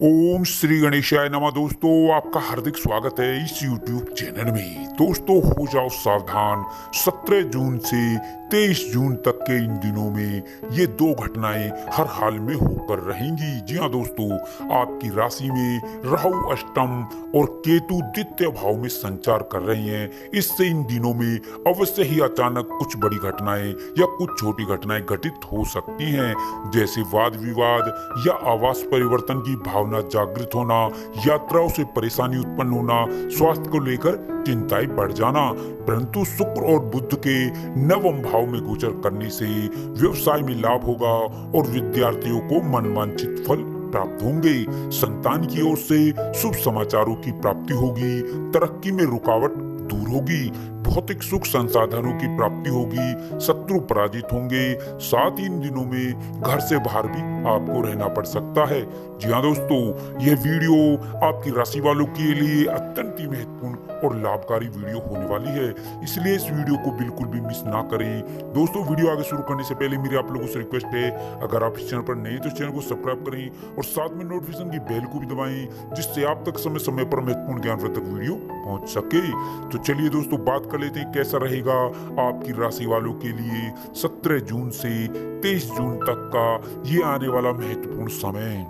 ओम श्री गणेशाय नमः। दोस्तों, आपका हार्दिक स्वागत है इस YouTube चैनल में। दोस्तों, हो जाओ सावधान, 17 जून से 23 जून तक के इन दिनों में ये दो घटनाएं हर हाल में होकर रहेंगी। जी हाँ दोस्तों, आपकी राशि में राहु अष्टम और केतु द्वितीय भाव में संचार कर रहे हैं। इससे इन दिनों में अवश्य ही अचानक कुछ बड़ी घटनाएं या कुछ छोटी घटनाएं घटित हो सकती हैं, जैसे वाद विवाद या आवास परिवर्तन की भावना जागृत होना, यात्राओं से परेशानी उत्पन्न होना, स्वास्थ्य को लेकर चिंताएं बढ़ जाना। परंतु शुक्र और बुध के नवम भाव में गोचर करने से व्यवसाय में लाभ होगा और विद्यार्थियों को मनवांछित फल प्राप्त होंगे। संतान की ओर से शुभ समाचारों की प्राप्ति होगी, तरक्की में रुकावट दूर होगी, भौतिक सुख संसाधनों की प्राप्ति होगी, शत्रु पराजित होंगे। साथ ही इन दिनों में घर से बाहर भी आपको रहना पड़ सकता है। जी हाँ दोस्तों, यह वीडियो आपकी राशि वालों के लिए अत्यंत ही महत्वपूर्ण और लाभकारी वीडियो होने वाली है, इसलिए इस वीडियो को बिल्कुल भी मिस ना करें। दोस्तों, वीडियो आगे शुरू करने से पहले मेरी आप लोगों से रिक्वेस्ट है, अगर आप इस चैनल पर नए हैं तो इस चैनल को सब्सक्राइब करें और साथ में नोटिफिकेशन की बेल को भी दबाएं, जिससे आप तक समय समय पर महत्वपूर्ण ज्ञानवर्धक वीडियो पहुंच सके। तो चलिए दोस्तों, बात कर लेते हैं कैसा रहेगा आपकी राशि वालों के लिए 17 जून से 23 जून तक का ये आने वाला महत्वपूर्ण समय।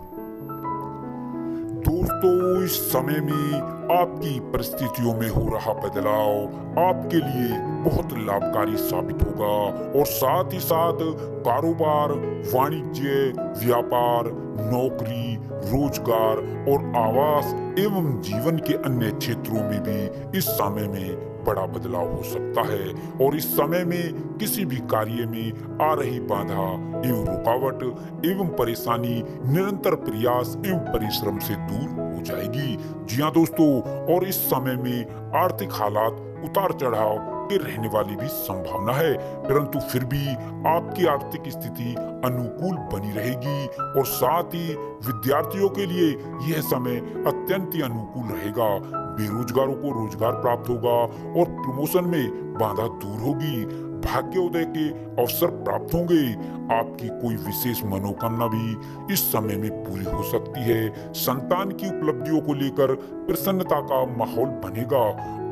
दोस्तों, इस समय में आपकी परिस्थितियों में हो रहा बदलाव आपके लिए बहुत लाभकारी साबित होगा और साथ ही साथ कारोबार, वाणिज्य, व्यापार, नौकरी, रोजगार और आवास एवं जीवन के अन्य क्षेत्रों में भी इस समय में बड़ा बदलाव हो सकता है और इस समय में किसी भी कार्य में आ रही बाधा एवं रुकावट एवं परेशानी निरंतर प्रयास एवं परिश्रम से दूर हो जाएगी। जी हाँ दोस्तों, और इस समय में आर्थिक हालात उतार चढ़ाव के रहने वाली भी संभावना है, परंतु फिर भी आपकी आर्थिक स्थिति अनुकूल बनी रहेगी और साथ ही विद्यार्थियों के लिए यह समय अत्यंत ही अनुकूल रहेगा। बेरोजगारों को रोजगार प्राप्त होगा और प्रमोशन में बाधा दूर होगी, भाग्योदय के अवसर प्राप्त होंगे। आपकी कोई विशेष मनोकामना भी इस समय में पूरी हो सकती है। संतान की उपलब्धियों को लेकर प्रसन्नता का माहौल बनेगा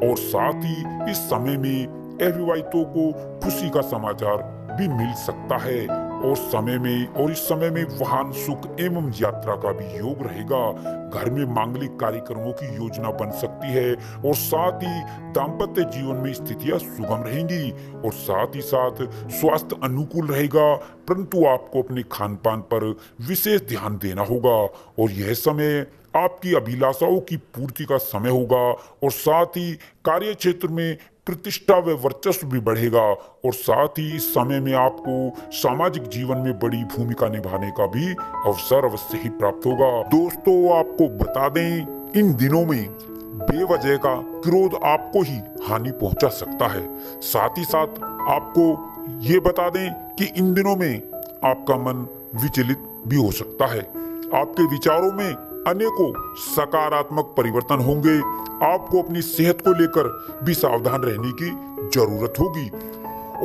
और साथ ही इस समय में अविवाहितों को खुशी का समाचार भी मिल सकता है और इस समय में वाहन सुख एवं यात्रा का भी योग रहेगा। घर में मांगलिक कार्यक्रमों की योजना बन सकती है और साथ ही दाम्पत्य जीवन में स्थितियां सुगम रहेंगी और साथ ही साथ स्वास्थ्य अनुकूल रहेगा, परंतु आपको अपने खान पान पर विशेष ध्यान देना होगा और यह समय आपकी अभिलाषाओं की पूर्ति का समय होगा और साथ ही कार्य क्षेत्र में प्रतिष्ठा व वर्चस्व भी बढ़ेगा और साथ ही इस समय में आपको सामाजिक जीवन में बड़ी भूमिका निभाने का भी अवसर अवश्य ही प्राप्त होगा। दोस्तों, आपको बता दें, इन दिनों में बेवजह का क्रोध आपको ही हानि पहुंचा सकता है। साथ ही साथ आपको ये बता दें कि इन दिनों में आपका मन विचलित भी हो सकता है। आपके विचारों में अनेकों सकारात्मक परिवर्तन होंगे। आपको अपनी सेहत को लेकर भी सावधान रहने की जरूरत होगी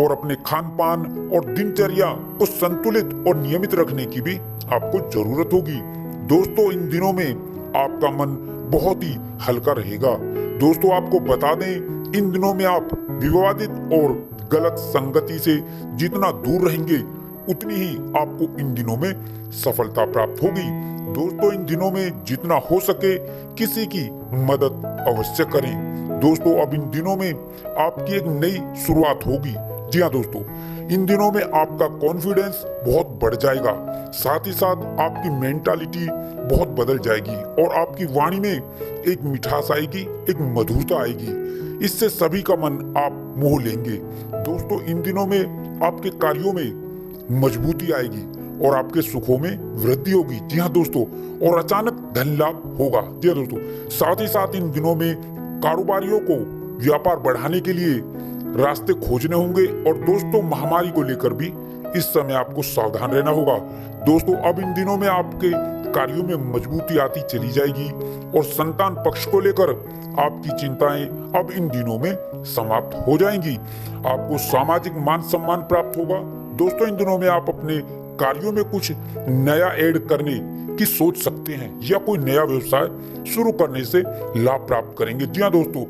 और अपने खान पान और दिनचर्या को संतुलित और नियमित रखने की भी आपको जरूरत होगी। दोस्तों, इन दिनों में आपका मन बहुत ही हल्का रहेगा। दोस्तों, आपको बता दें, इन दिनों में आप विवादित और गलत संगति से जितना दूर रहेंगे उतनी ही आपको इन दिनों में सफलता प्राप्त होगी। दोस्तों, इन दिनों में जितना हो सके किसी की मदद अवश्य करें। दोस्तों, अब इन दिनों में आपकी एक नई शुरुआत होगी। जी हाँ दोस्तों, इन दिनों में आपका कॉन्फिडेंस बहुत बढ़ जाएगा, साथ ही साथ आपकी मेंटालिटी बहुत बदल जाएगी और आपकी वाणी में एक मिठास आएगी, एक मधुरता आएगी। इससे सभी का मन आप मोह लेंगे। दोस्तों, इन दिनों में आपके कार्यों में मजबूती आएगी और आपके सुखों में वृद्धि होगी। जी हाँ दोस्तों, और अचानक धन लाभ होगा। जी हाँ दोस्तों, साथ ही साथ इन दिनों में कारोबारियों को व्यापार बढ़ाने के लिए रास्ते खोजने होंगे और दोस्तों, महामारी को लेकर भी इस समय आपको सावधान रहना होगा। दोस्तों, अब इन दिनों में आपके कार्यों में मजबूती आती चली जाएगी और संतान पक्ष को लेकर आपकी चिंताएं अब इन दिनों में समाप्त हो जाएंगी। आपको सामाजिक मान सम्मान प्राप्त होगा। दोस्तों, इन दिनों में आप अपने कार्यों में कुछ नया ऐड करने की सोच सकते हैं या कोई नया व्यवसाय शुरू करने से लाभ प्राप्त करेंगे। जी हाँ दोस्तों,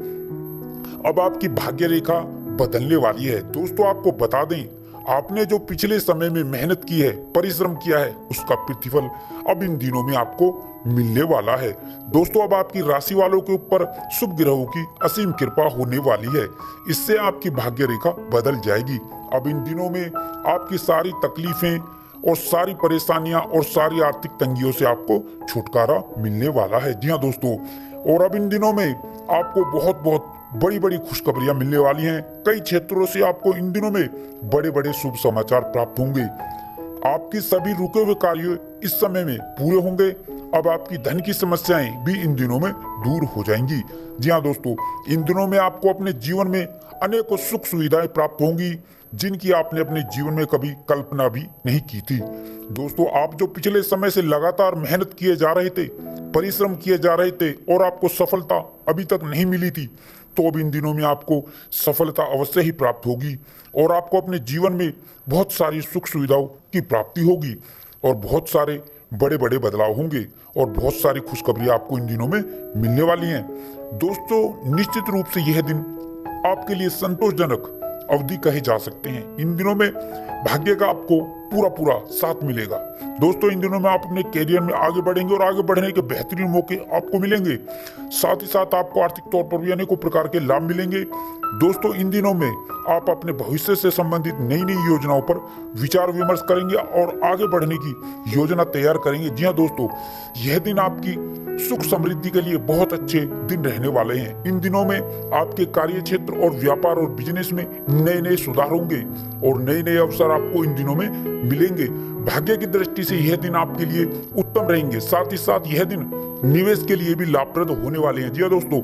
अब आपकी भाग्य रेखा बदलने वाली है। दोस्तों आपको बता दें, आपने जो पिछले समय में मेहनत की है, परिश्रम किया है, उसका प्रतिफल अब इन दिनों में आपको मिलने वाला है। दोस्तों अब आपकी राशि वालों के ऊपर शुभ ग्रहों की असीम कृपा होने वाली है। इससे आपकी भाग्य रेखा बदल जाएगी। अब इन दिनों में आपकी सारी तकलीफें और सारी परेशानियां और सारी आर्थिक तंगियों से आपको छुटकारा मिलने वाला है। जी हाँ दोस्तों, और अब इन दिनों में आपको बहुत बहुत बड़ी बड़ी खुशखबरियां मिलने वाली हैं। कई क्षेत्रों से आपको इन दिनों में बड़े बड़े शुभ समाचार प्राप्त होंगे। आपकी सभी रुके हुए कार्य इस समय में पूरे होंगे। अब आपकी धन की समस्याएं भी इन दिनों में दूर हो जाएंगी। जी हाँ दोस्तों, इन दिनों में आपको अपने जीवन में अनेकों सुख सुविधाएं प्राप्त होंगी जिनकी आपने अपने जीवन में कभी कल्पना भी नहीं की थी। दोस्तों आप जो पिछले समय से लगातार मेहनत किए जा रहे थे, परिश्रम किए जा रहे थे और आपको सफलता अभी तक नहीं मिली थी, तो अब इन दिनों में आपको सफलता अवश्य ही प्राप्त होगी और आपको अपने जीवन में बहुत सारी सुख सुविधाओं की प्राप्ति होगी और बहुत सारे बड़े बड़े बदलाव होंगे और बहुत सारी खुशखबरियां आपको इन दिनों में मिलने वाली हैं। दोस्तों निश्चित रूप से यह दिन आपके लिए संतोषजनक अवधि कहे जा सकते हैं। इन दिनों में भाग्य का आपको पूरा पूरा साथ मिलेगा। दोस्तों इन दिनों में आप अपने कैरियर में आगे बढ़ेंगे और आगे बढ़ने के बेहतरीन मौके आपको मिलेंगे। साथ ही साथ आपको आर्थिक तौर पर भी अनेकों प्रकार के लाभ मिलेंगे। दोस्तों इन दिनों में आप अपने भविष्य से संबंधित नई नई योजनाओं पर विचार विमर्श करेंगे और आगे बढ़ने की योजना तैयार करेंगे। जी हाँ दोस्तों, यह दिन आपकी सुख समृद्धि के लिए बहुत अच्छे दिन रहने वाले हैं। इन दिनों में आपके कार्य क्षेत्र और व्यापार और बिजनेस में नए नए सुधार होंगे और नए नए अवसर आपको इन दिनों में मिलेंगे। भाग्य की दृष्टि से यह दिन आपके लिए उत्तम रहेंगे। साथ ही साथ यह दिन निवेश के लिए भी लाभप्रद होने वाले हैं। जी हाँ दोस्तों,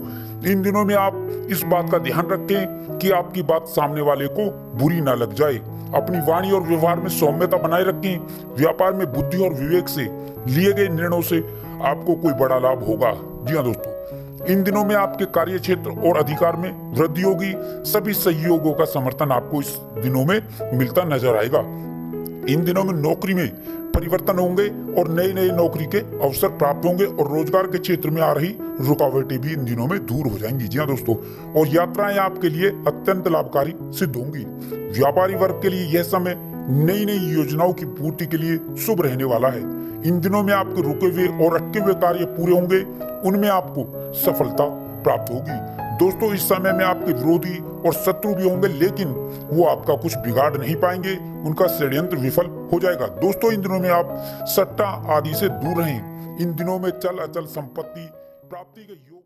इन दिनों में आप इस बात का ध्यान रखें कि आपकी बात सामने वाले को बुरी ना लग जाए। अपनी वाणी और व्यवहार में सौम्यता बनाए रखें। व्यापार में बुद्धि और विवेक से लिए गए निर्णयों से आपको कोई बड़ा लाभ होगा। जी हाँ दोस्तों, इन दिनों में आपके कार्य क्षेत्र और अधिकार में वृद्धि होगी। सभी सहयोगों का समर्थन आपको इस दिनों में मिलता नजर आएगा। इन दिनों में नौकरी में परिवर्तन होंगे और नए नए नौकरी के अवसर प्राप्त होंगे और रोजगार के क्षेत्र में आ रही रुकावटें भी इन दिनों में दूर हो जाएंगी। जी हाँ दोस्तों, और यात्राएं आपके लिए अत्यंत लाभकारी सिद्ध होंगी। व्यापारी वर्ग के लिए यह समय नई नई योजनाओं की पूर्ति के लिए शुभ रहने वाला है। इन दिनों में आपके रुके हुए और अटके हुए कार्य पूरे होंगे, उनमें आपको सफलता प्राप्त होगी। दोस्तों इस समय में आपके विरोधी और शत्रु भी होंगे, लेकिन वो आपका कुछ बिगाड़ नहीं पाएंगे, उनका षड्यंत्र विफल हो जाएगा। दोस्तों इन दिनों में आप सट्टा आदि से दूर रहें। इन दिनों में चल अचल संपत्ति प्राप्ति के योग